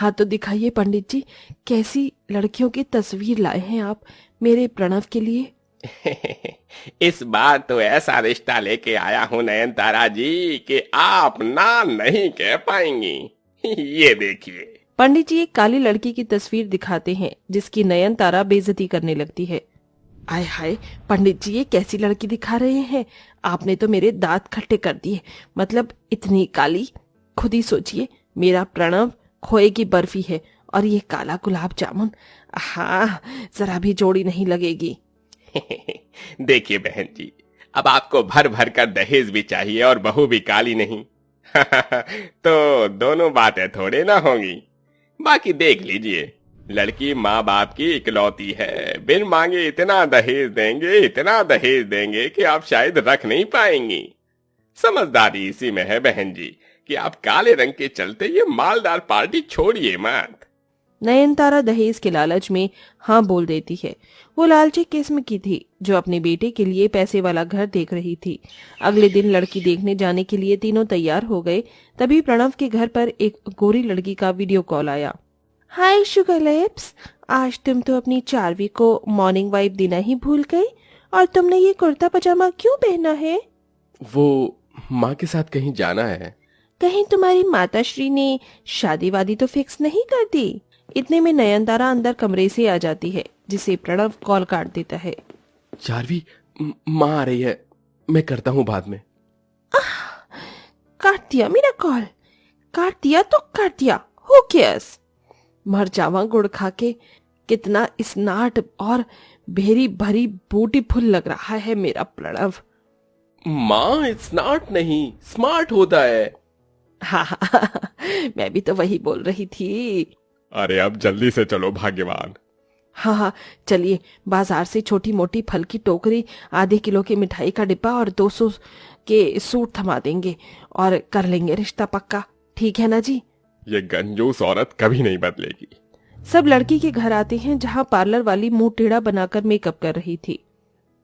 हाँ तो दिखाइए पंडित जी, कैसी लड़कियों की तस्वीर लाए हैं आप मेरे प्रणव के लिए। इस बार तो ऐसा रिश्ता लेके आया हूं नयनतारा जी कि आप ना नहीं कह पाएंगी। ये देखिए। पंडित जी एक काली लड़की की तस्वीर दिखाते हैं जिसकी नयनतारा बेइज्जती करने लगती है। आय हाय पंडित जी, ये कैसी लड़की दिखा रहे हैं? आपने तो मेरे दांत खट्टे कर दिए। मतलब इतनी काली। खुद ही सोचिए, मेरा प्रणव खोए की बर्फी है और ये काला गुलाब जामुन। हाँ, जरा भी जोड़ी नहीं लगेगी। देखिए बहन जी, अब आपको भर भर कर दहेज भी चाहिए और बहू भी काली नहीं। तो दोनों बातें थोड़े ना होंगी। बाकी देख लीजिए, लड़की माँ बाप की इकलौती है। बिन मांगे इतना दहेज देंगे कि आप शायद रख नहीं पाएंगी। समझदारी इसी में है बहन जी कि आप काले रंग के चलते ये मालदार पार्टी छोड़िए मत। नयनतारा दहेज के लालच में हाँ बोल देती है। वो लालची किस्म की थी जो अपने बेटे के लिए पैसे वाला घर देख रही थी। अगले दिन लड़की देखने जाने के लिए तीनों तैयार हो गए। तभी प्रणव के घर पर एक गोरी लड़की का वीडियो कॉल आया। हाय शुगर लिप्स, आज तुम तो अपनी चार्वी को मॉर्निंग वाइब देना ही भूल गई। और तुमने ये कुर्ता पजामा क्यों पहना है? वो माँ के साथ कहीं जाना है। कहीं तुम्हारी माताश्री ने शादी वादी तो फिक्स नहीं कर दी? इतने में नयनतारा अंदर कमरे से आ जाती है जिसे प्रणव कॉल काट देता है। चार्वी, माँ आ रही है, मैं करता हूँ बाद में। काट दिया मेरा कॉल। काट दिया तो काट दिया, हो केयर्स। मर जावा गुड़ खा के। कितना स्नाट और भेरी भरी ब्यूटीफुल लग रहा है मेरा प्रणव। माँ, इट्स नॉट नहीं, स्मार्ट होता है। हाँ, मैं भी तो वही बोल रही थी। अरे अब जल्दी से चलो भाग्यवान। हाँ, चलिए बाजार से छोटी मोटी फल की टोकरी, आधे किलो की मिठाई का डिब्बा और 200 के सूट थमा देंगे और कर लेंगे रिश्ता पक्का। ठीक है ना जी? ये कंजूस औरत कभी नहीं बदलेगी। सब लड़की के घर आते हैं जहाँ पार्लर वाली मुंह टेढ़ा बनाकर मेकअप कर रही थी।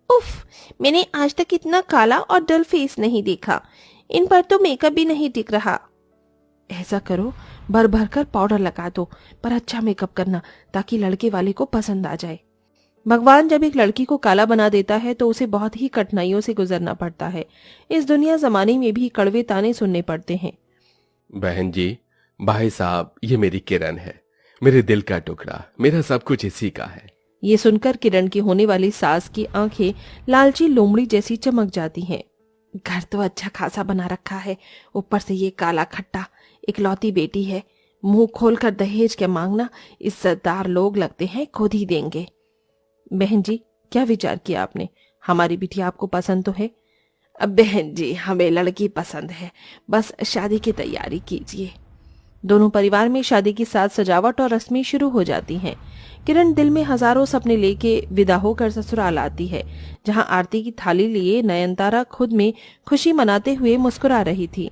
उफ, मैंने आज तक इतना काला और डल फेस नहीं देखा। इन पर तो मेकअप भी नहीं टिक रहा। ऐसा करो, भर भर कर पाउडर लगा दो, पर अच्छा मेकअप करना ताकि लड़के वाले को पसंद आ जाए। भगवान जब एक लड़की को काला बना देता है तो उसे बहुत ही कठिनाइयों से गुजरना पड़ता है। इस दुनिया जमाने में भी कड़वे ताने सुनने पड़ते हैं। बहन जी, भाई साहब, ये मेरी किरण है, मेरे दिल का टुकड़ा, मेरा सब कुछ इसी का है। ये सुनकर किरण की होने वाली सास की आंखें लालची लोमड़ी जैसी चमक जाती हैं। घर तो अच्छा खासा बना रखा है, ऊपर से ये काला खट्टा। इकलौती बेटी है, मुंह खोलकर दहेज क्या मांगना। इज्जतदार लोग लगते हैं खुद ही देंगे। बहन जी, क्या विचार किया आपने? हमारी बिटिया आपको पसंद तो है? अब बहन जी, हमें लड़की पसंद है, बस शादी की तैयारी कीजिए। दोनों परिवार में शादी की साज सजावट और रस्में शुरू हो जाती हैं। किरण दिल में हजारों सपने लेके विदा होकर ससुराल आती है, जहां आरती की थाली लिए नयनतारा खुद में खुशी मनाते हुए मुस्कुरा रही थी।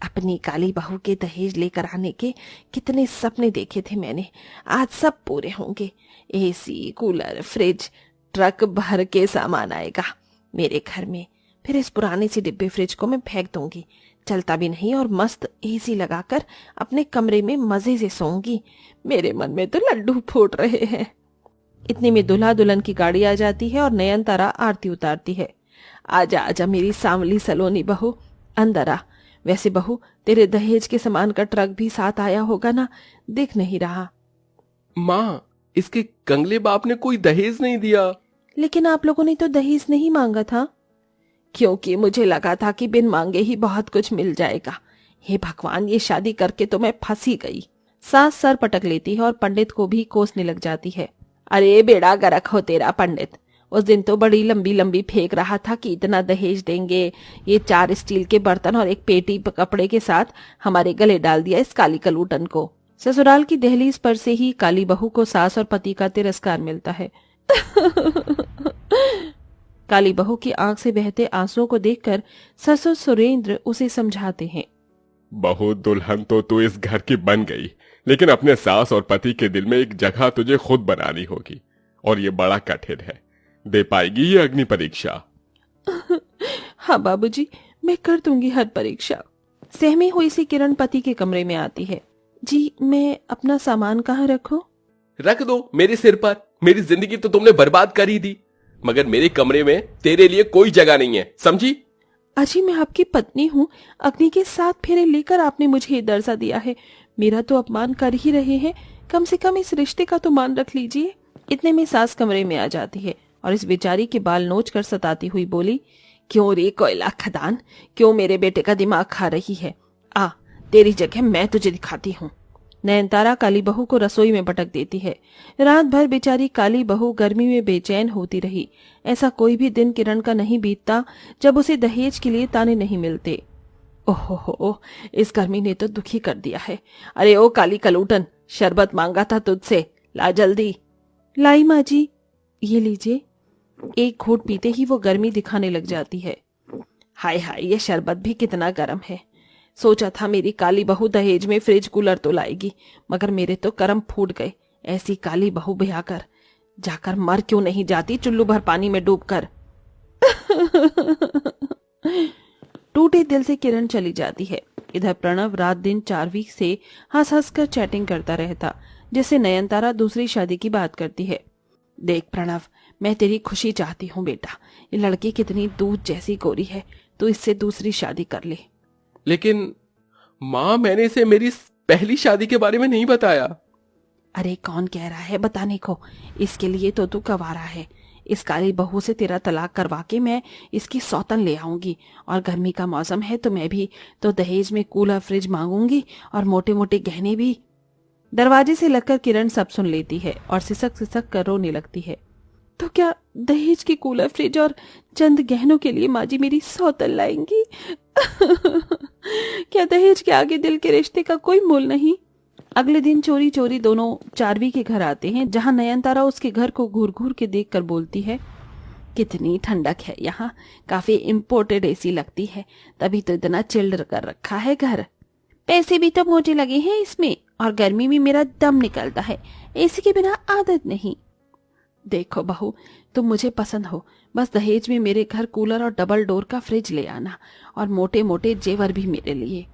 अपनी काली बहू के दहेज लेकर आने के कितने सपने देखे थे मैंने, आज सब पूरे होंगे। एसी, कूलर, फ्रिज, ट्रक भर के सामान आएगा मेरे घर में। फिर इस पुराने से डिब्बे फ्रिज को मैं फेंक दूंगी, चलता भी नहीं, और मस्त एसी लगाकर अपने कमरे में मजे से सोऊंगी। मेरे मन में तो लड्डू फूट रहे हैं। इतने में दूल्हा दुल्हन की गाड़ी आ जाती है और नयनतारा आरती उतारती है। आजा आजा मेरी सांवली सलोनी बहू, अंदर आ। वैसे बहू, तेरे दहेज के सामान का ट्रक भी साथ आया होगा ना? दिख नहीं रहा। माँ, इसके कंगले बाप ने कोई दहेज नहीं दिया। लेकिन आप लोगों ने तो दहेज नहीं मांगा था। क्योंकि मुझे लगा था कि बिन मांगे ही बहुत कुछ मिल जाएगा। हे भगवान, ये शादी करके तो मैं फंसी गई। सास सर पटक लेती है और पंडित को भी कोसने लग जाती है। अरे बेड़ा गर्क हो तेरा पंडित, उस दिन तो बड़ी लंबी लंबी फेंक रहा था कि इतना दहेज देंगे। ये 4 स्टील के बर्तन और एक पेटी कपड़े के साथ हमारे गले डाल दिया इस काली कलूटन को। ससुराल की दहलीज पर से ही काली बहू को सास और पति का तिरस्कार मिलता है। काली बहू की आंख से बहते आंसुओं को देखकर ससुर सुरेंद्र उसे समझाते हैं। बहू दुल्हन तो तू इस घर की बन गई, लेकिन अपने सास और पति के दिल में एक जगह तुझे खुद बनानी होगी, और ये बड़ा कठिन है। दे पाएगी ये अग्नि परीक्षा? हाँ बाबूजी, मैं कर दूंगी हर परीक्षा। सहमी हुई सी किरण पति के कमरे में आती है। जी, मैं अपना सामान कहाँ रखूं? रख दो मेरे सिर पर। मेरी जिंदगी तो तुमने बर्बाद कर ही दी, मगर मेरे कमरे में तेरे लिए कोई जगह नहीं है, समझी? अजी, मैं आपकी पत्नी हूँ। अग्नि के 7 फेरे लेकर आपने मुझे ये दर्जा दिया है। मेरा तो अपमान कर ही रहे हैं, कम से कम इस रिश्ते का तो मान रख लीजिए। इतने में सास कमरे में आ जाती है और इस बेचारी के बाल नोच कर सताती हुई बोली, क्यों रे कोयला खदान, क्यों मेरे बेटे का दिमाग खा रही है? आ, तेरी जगह मैं तुझे दिखाती हूँ। नयनतारा काली बहू को रसोई में पटक देती है। रात भर बेचारी काली बहू गर्मी में बेचैन होती रही। ऐसा कोई भी दिन किरण का नहीं बीतता जब उसे दहेज के लिए ताने नहीं मिलते। ओहो, इस गर्मी ने तो दुखी कर दिया है। अरे ओ काली कलूटन, शरबत मांगा था तुझसे, ला जल्दी। लाई माँ जी, ये लीजिए। एक घूंट पीते ही वो गर्मी दिखाने लग जाती है। हाय हाय, ये शरबत भी कितना गर्म है। सोचा था मेरी काली बहू दहेज में फ्रिज कूलर तो लाएगी, मगर मेरे तो कर्म फूट गए। ऐसी काली बहू ब्याह कर जाकर मर क्यों नहीं जाती चुल्लू भर पानी में डूबकर। टूटे दिल से किरण चली जाती है। इधर प्रणव रात दिन 4 वीक से हंस हंस कर चैटिंग करता रहता, जिससे नयनतारा दूसरी शादी की बात करती है। देख प्रणव, मैं तेरी खुशी चाहती हूँ बेटा। ये लड़की कितनी दूध जैसी गोरी है, तो इससे दूसरी शादी कर ले। लेकिन माँ, मैंने इसे मेरी पहली शादी के बारे में नहीं बताया। अरे कौन कह रहा है बताने को? इसके लिए तो तू कवारा है। इस काली बहू से तेरा तलाक करवा के मैं इसकी सौतन ले आऊंगी, और गर्मी का मौसम है तो मैं भी तो दहेज में कूलर फ्रिज मांगूंगी और मोटे मोटे गहने भी। दरवाजे से लगकर किरण सब सुन लेती है और सिसक सिसक कर रोने लगती है। तो क्या दहेज की कूलर फ्रिज और चंद गहनों के लिए माँ जी मेरी सौतन लाएंगी? क्या दहेज के आगे दिल के रिश्ते का कोई मोल नहीं? अगले दिन चोरी चोरी दोनों चारवी के घर आते हैं, जहां नयनतारा उसके घर को घूर घूर के देखकर बोलती है, कितनी ठंडक है यहाँ, काफी इम्पोर्टेड एसी लगती है, तभी तो इतना चिल्ड कर रखा है घर। पैसे भी तो मोटे लगे हैं इसमें, और गर्मी में मेरा दम निकलता है, एसी के बिना आदत नहीं। देखो बहू, तुम मुझे पसंद हो, बस दहेज में मेरे घर कूलर और डबल डोर का फ्रिज ले आना, और मोटे मोटे जेवर भी मेरे लिए।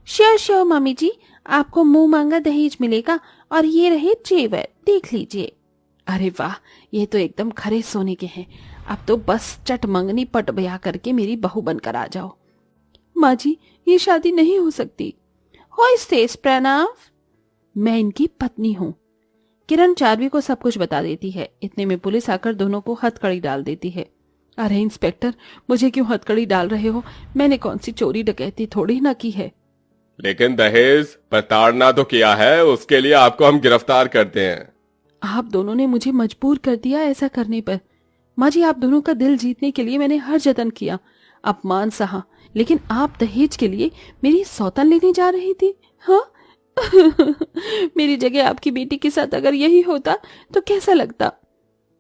श्योर श्योर मम्मी जी, आपको मुंह मांगा दहेज मिलेगा, और ये रहे जेवर, देख लीजिए। अरे वाह, ये तो एकदम खरे सोने के हैं। अब तो बस चट मंगनी पट ब्याह करके मेरी बहू बनकर आ जाओ। माँ जी, ये शादी नहीं हो सकती। हो इस प्रणव, मैं इनकी पत्नी हूँ। किरण चारवी को सब कुछ बता देती है। इतने में पुलिस आकर दोनों को हथकड़ी डाल देती है। अरे इंस्पेक्टर, मुझे क्यों हथकड़ी डाल रहे हो? मैंने कौन सी चोरी डकैती थोड़ी ना की है। लेकिन दहेज प्रताड़ना तो किया है, उसके लिए आपको हम गिरफ्तार करते हैं। आप दोनों ने मुझे मजबूर कर दिया ऐसा करने पर। माँ जी, आप दोनों का दिल जीतने के लिए मैंने हर जतन किया, अपमान सहा, लेकिन आप दहेज के लिए मेरी सौतन लेने जा रही थी। हाँ। मेरी जगह आपकी बेटी के साथ अगर यही होता तो कैसा लगता?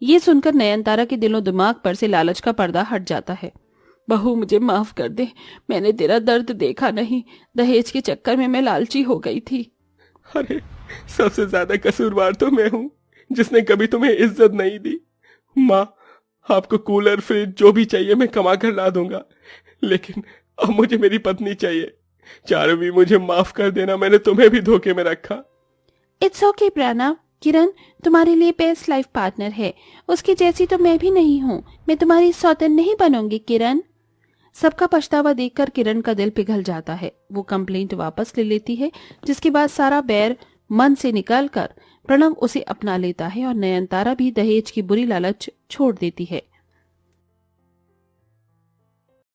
ये सुनकर नयनतारा के दिलो दिमाग पर से लालच का पर्दा हट जाता है। बहू, मुझे माफ कर दे, मैंने तेरा दर्द देखा नहीं, दहेज के चक्कर में मैं लालची हो गई थी। अरे, सबसे ज्यादा कसूरवार तो मैं हूँ, जिसने कभी तुम्हें इज्जत नहीं दी। माँ, आपको कूलर फ्रिज जो भी चाहिए मैं कमा कर ला दूंगा, लेकिन अब मुझे मेरी पत्नी चाहिए। चारवी, मुझे माफ कर देना, मैंने तुम्हें भी धोखे में रखा। इट्स ओके प्रणव, किरण तुम्हारे लिए बेस्ट लाइफ पार्टनर है, उसकी जैसी तो मैं भी नहीं हूँ। मैं तुम्हारी सौतन नहीं बनूंगी किरण। सबका पछतावा देखकर किरण का दिल पिघल जाता है। वो कंप्लेंट वापस ले लेती है, जिसके बाद सारा बैर मन से निकालकर प्रणव उसे अपना लेता है और नयनतारा भी दहेज की बुरी लालच छोड़ देती है।